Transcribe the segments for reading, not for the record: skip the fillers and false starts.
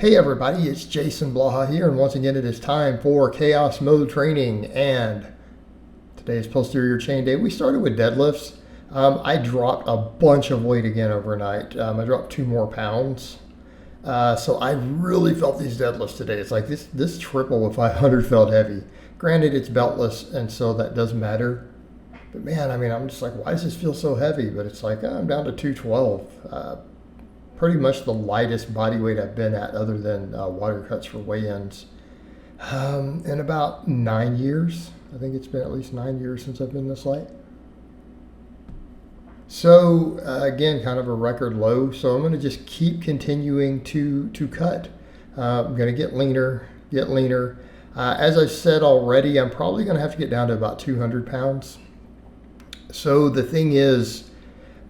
Hey everybody, it's Jason Blaha here, and once again it is time for Chaos Mode Training, and today is Posterior Chain Day. We started with deadlifts. I dropped a bunch of weight again overnight. I dropped 2 more pounds. So I really felt these deadlifts today. It's like this triple with 500 felt heavy. Granted, it's beltless, and so that does matter. But man, I'm just like, why does this feel so heavy? But it's like, I'm down to 212. Pretty much the lightest body weight I've been at other than water cuts for weigh-ins in about 9 years. I think it's been at least 9 years since I've been this light. So again, kind of a record low. So I'm going to just keep continuing to cut. I'm going to get leaner. As I've said already, I'm probably going to have to get down to about 200 pounds. So the thing is,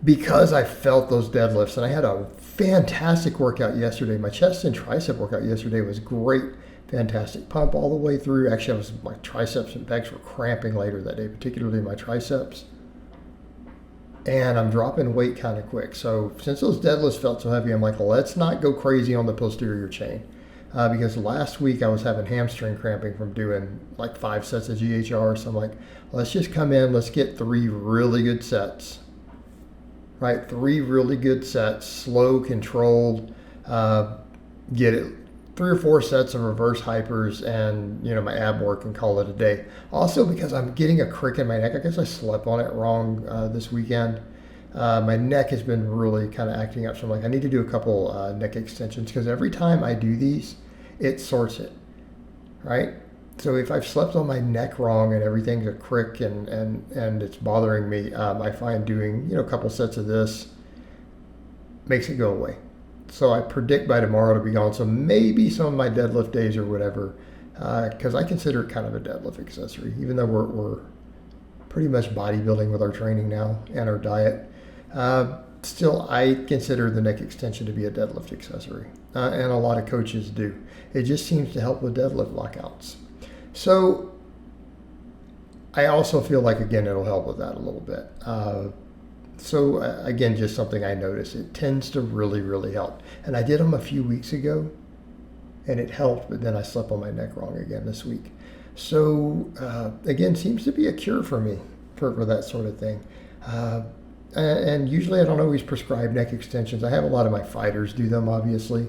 because I felt those deadlifts, and I had a fantastic workout yesterday. My chest and tricep workout yesterday was great. Fantastic pump all the way through. Actually, my triceps and pecs were cramping later that day, particularly my triceps. And I'm dropping weight kind of quick. So since those deadlifts felt so heavy, I'm like, let's not go crazy on the posterior chain. Because last week I was having hamstring cramping from doing like 5 sets of GHR. So I'm like, let's just come in, let's get 3 really good sets. Right, 3 really good sets, slow, controlled, get it 3 or 4 sets of reverse hypers and, my ab work and call it a day. Also because I'm getting a crick in my neck. I guess I slept on it wrong this weekend. My neck has been really kind of acting up. So I'm like, I need to do a couple neck extensions because every time I do these, it sorts it, right? So if I've slept on my neck wrong and everything's a crick and it's bothering me, I find doing a couple sets of this makes it go away. So I predict by tomorrow to be gone. So maybe some of my deadlift days or whatever, because I consider it kind of a deadlift accessory, even though we're pretty much bodybuilding with our training now and our diet. Still, I consider the neck extension to be a deadlift accessory, and a lot of coaches do. It just seems to help with deadlift lockouts. So I also feel like, again, it'll help with that a little bit. Again, just something I noticed. It tends to really, really help. And I did them a few weeks ago, and it helped, but then I slept on my neck wrong again this week. So, again, seems to be a cure for me for that sort of thing. And usually I don't always prescribe neck extensions. I have a lot of my fighters do them, obviously.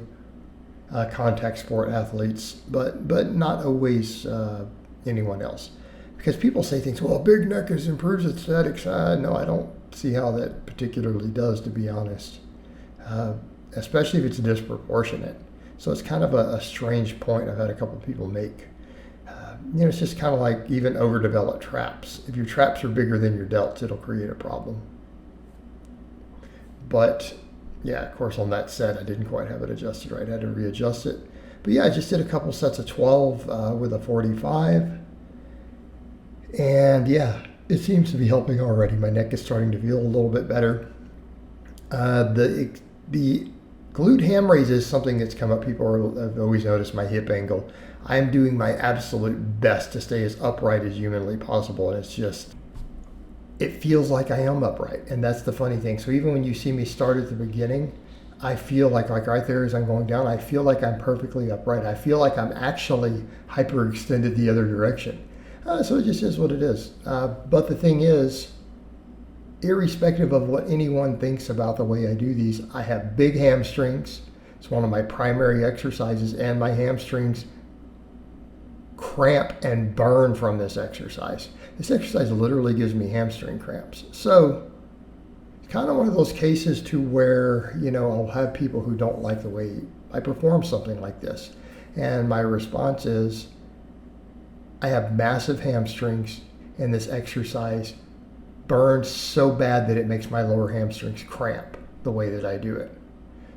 Contact sport athletes, but not always anyone else. Because people say things, well, big neck improves aesthetics. No, I don't see how that particularly does, to be honest. Especially if it's disproportionate. So it's kind of a strange point I've had a couple of people make. It's just kind of like even overdeveloped traps. If your traps are bigger than your delts, it'll create a problem. But yeah, of course, on that set, I didn't quite have it adjusted right. I had to readjust it. But yeah, I just did a couple sets of 12 with a 45. And yeah, it seems to be helping already. My neck is starting to feel a little bit better. The glute ham raise is something that's come up. People have always noticed my hip angle. I'm doing my absolute best to stay as upright as humanly possible. And it's just, it feels like I am upright, and that's the funny thing. So even when you see me start at the beginning, I feel like right there as I'm going down, I feel like I'm perfectly upright. I feel like I'm actually hyperextended the other direction. So it just is what it is. But the thing is, irrespective of what anyone thinks about the way I do these, I have big hamstrings. It's one of my primary exercises, and my hamstrings cramp and burn from this exercise. This exercise literally gives me hamstring cramps. So it's kind of one of those cases to where, I'll have people who don't like the way I perform something like this. And my response is, I have massive hamstrings, and this exercise burns so bad that it makes my lower hamstrings cramp the way that I do it.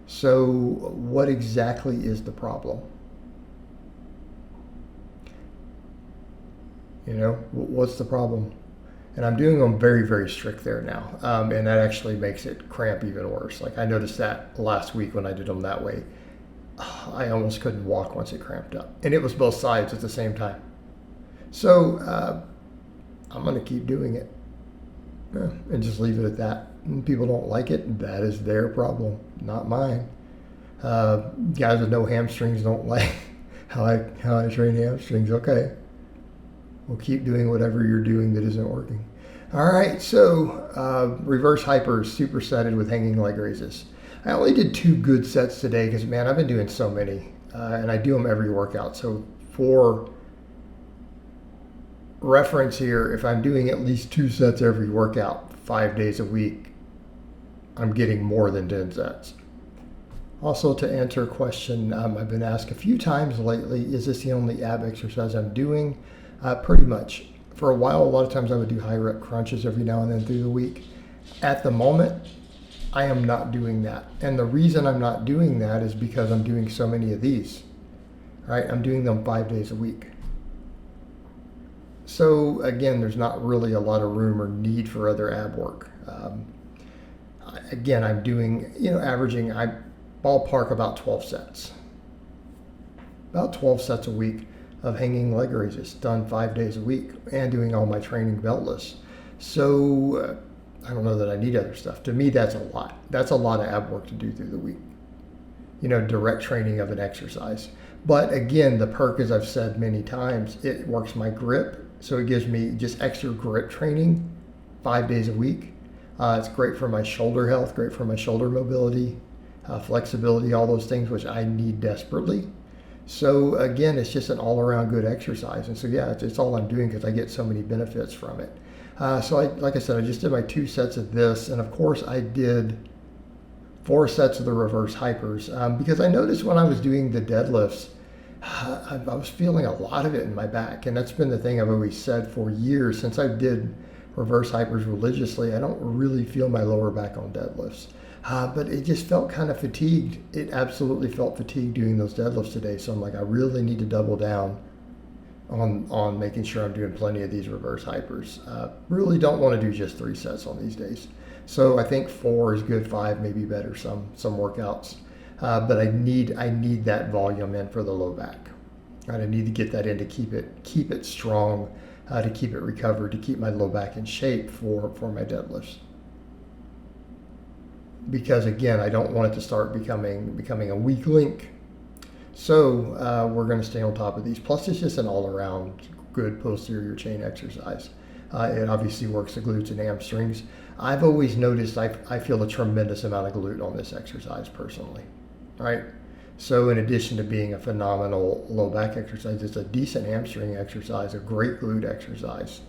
So what exactly is the problem? What's the problem? And I'm doing them very, very strict there now. And that actually makes it cramp even worse. Like I noticed that last week when I did them that way. I almost couldn't walk once it cramped up. And it was both sides at the same time. So I'm going to keep doing it. And just leave it at that. And people don't like it, that is their problem, not mine. Guys with no hamstrings don't like how I train hamstrings. Okay, we'll keep doing whatever you're doing that isn't working. All right, so reverse hypers, supersetted with hanging leg raises. I only did 2 good sets today because, man, I've been doing so many, and I do them every workout. So for reference here, if I'm doing at least 2 sets every workout 5 days a week, I'm getting more than 10 sets. Also, to answer a question I've been asked a few times lately, is this the only ab exercise I'm doing? Pretty much. For a while, a lot of times I would do high rep crunches every now and then through the week. At the moment, I am not doing that. And the reason I'm not doing that is because I'm doing so many of these. Right? I'm doing them 5 days a week. So again, there's not really a lot of room or need for other ab work. Again, I'm doing, averaging, I ballpark about 12 sets. About 12 sets a week of hanging leg raises done 5 days a week and doing all my training beltless. So I don't know that I need other stuff. To me, that's a lot. That's a lot of ab work to do through the week. Direct training of an exercise. But again, the perk, as I've said many times, it works my grip. So it gives me just extra grip training 5 days a week. It's great for my shoulder health, great for my shoulder mobility, flexibility, all those things which I need desperately. So again, it's just an all-around good exercise. And so yeah, it's all I'm doing because I get so many benefits from it. Like I said, I just did my 2 sets of this. And of course I did 4 sets of the reverse hypers because I noticed when I was doing the deadlifts, I was feeling a lot of it in my back. And that's been the thing I've always said for years. Since I did reverse hypers religiously, I don't really feel my lower back on deadlifts. But it just felt kind of fatigued. It absolutely felt fatigued doing those deadlifts today. So I'm like, I really need to double down on making sure I'm doing plenty of these reverse hypers. Really don't want to do just 3 sets on these days. So I think 4 is good, 5 maybe better some workouts. But I need that volume in for the low back. Right? I need to get that in to keep it strong, to keep it recovered, to keep my low back in shape for my deadlifts. Because again, I don't want it to start becoming a weak link. So we're going to stay on top of these. Plus, it's just an all-around good posterior chain exercise. It obviously works the glutes and hamstrings. I've always noticed I feel a tremendous amount of glute on this exercise personally. Right? So in addition to being a phenomenal low back exercise, it's a decent hamstring exercise, a great glute exercise.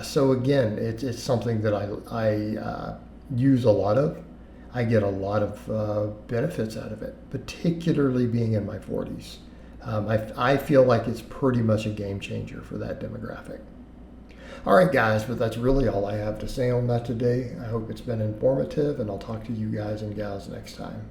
So again, it's something that I use a lot of. I get a lot of benefits out of it, particularly being in my 40s. I feel like it's pretty much a game changer for that demographic. All right, guys, but that's really all I have to say on that today. I hope it's been informative, and I'll talk to you guys and gals next time.